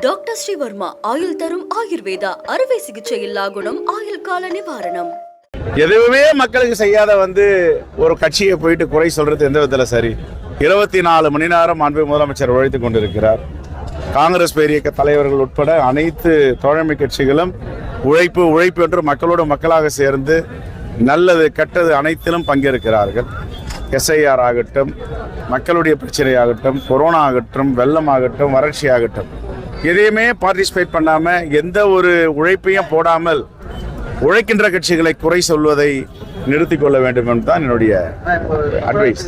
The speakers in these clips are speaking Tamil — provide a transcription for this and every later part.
டாக்டர் ஸ்ரீவர்மா ஆயுள் தரும் ஆயுர்வேதா அறுவை சிகிச்சை இல்லா குணம் ஆயுள் கால நிவாரணம். எதுவுமே மக்களுக்கு செய்யாத ஒரு கட்சியை போயிட்டு குறை சொல்றது எந்த விதத்துல சரி? 24 மணி நேரம் மாண்பு முதலமைச்சர் உழைத்துக் கொண்டிருக்கிறார். காங்கிரஸ் பேரியக்க தலைவர்கள் உட்பட அனைத்து தோழமை கட்சிகளும் உழைப்பு உழைப்பு என்று மக்களோடு மக்களாக சேர்ந்து நல்லது கெட்டது அனைத்திலும் பங்கேற்கிறார்கள். எஸ்ஐஆர் ஆகட்டும், மக்களுடைய பிரச்சனை ஆகட்டும், கொரோனா ஆகட்டும், வெள்ளம் ஆகட்டும், வறட்சி ஆகட்டும், எதையுமே பார்ட்டிசிபேட் பண்ணாம எந்த ஒரு உழைப்பையும் போடாமல் உழைக்கின்ற கட்சிகளை குறை சொல்வதை நிறுத்திக் கொள்ள வேண்டும் என்று தான் என்னுடைய அட்வைஸ்.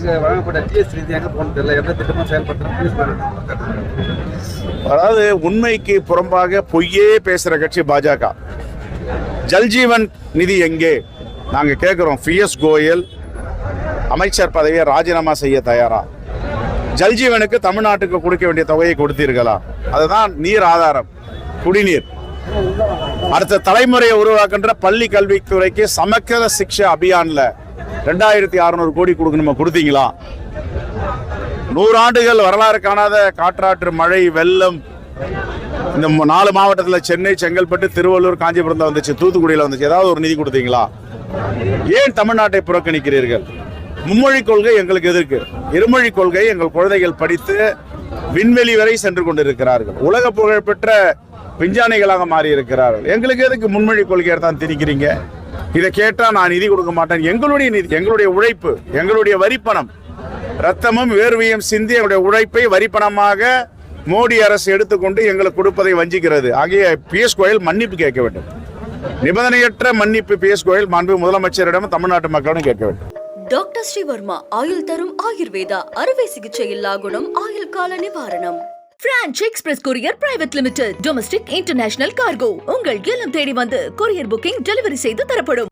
அதாவது உண்மைக்கு புறம்பாக பொய்யே பேசுற கட்சி பாஜக. ஜல்ஜீவன் நிதி எங்கே நாங்க கேட்கிறோம். பியூஷ் கோயல் அமைச்சர் பதவியை ராஜினாமா செய்ய தயாரா? ஜல்ஜீவனுக்கு தமிழ்நாட்டுக்கு கொடுக்க வேண்டிய தொகையை கொடுத்தீர்களா? அதுதான் நீர் ஆதாரம், குடிநீர். அடுத்த தலைமுறையை உருவாக்குன்ற பள்ளி கல்வித்துறைக்கு சமக்கிர சிக்ஷா அபியான்ல 2600 கோடி கொடுக்கணுமா? கொடுத்தீங்களா? 100 ஆண்டுகள் வரலாறு காணாத காற்றாற்று மழை, வெள்ளம் இந்த 4 மாவட்டத்தில் சென்னை, செங்கல்பட்டு, திருவள்ளூர், காஞ்சிபுரம் வந்துச்சு, தூத்துக்குடியில் வந்துச்சு. ஏதாவது ஒரு நிதி கொடுத்தீங்களா? ஏன் தமிழ்நாட்டை புறக்கணிக்கிறீர்கள்? மும்மொழி கொள்கை எங்களுக்கு எதிர்க்கு. இருமொழி கொள்கை எங்கள் குழந்தைகள் படித்து விண்வெளி வரை சென்று கொண்டிருக்கிறார்கள். உலக புகழ்பெற்ற விஞ்ஞானிகளாக மாறி இருக்கிறார்கள். எங்களுக்கு எதுக்கு முன்மொழி கொள்கையை தான் திணிக்கிறீங்க? இதை கேட்டா நான் நிதி கொடுக்க மாட்டேன். எங்களுடைய நிதி, எங்களுடைய உழைப்பு, எங்களுடைய வரிப்பணம், ரத்தமும் வேர்வையும் சிந்தி எங்களுடைய உழைப்பை வரிப்பணமாக மோடி அரசு எடுத்துக்கொண்டு எங்களுக்கு கொடுப்பதை வஞ்சிக்கிறது. ஆகிய பியூஷ் கோயல் மன்னிப்பு கேட்க வேண்டும். நிபந்தனையற்ற மன்னிப்பு பியூஷ் கோயல் மாண்பு முதலமைச்சரிடம் தமிழ்நாட்டு மக்களிடம் கேட்க வேண்டும். டாக்டர் ஸ்ரீவர்மா ஆயுள் தரும் ஆயுர்வேதா அறுவை சிகிச்சை இல்லா குணம் ஆயுள் கால நிவாரணம். Branch express courier private limited. Domestic international cargo. உங்கள் இல்லம் தேடி வந்து கொரியர் புக்கிங் டெலிவரி செய்து தரப்படும்.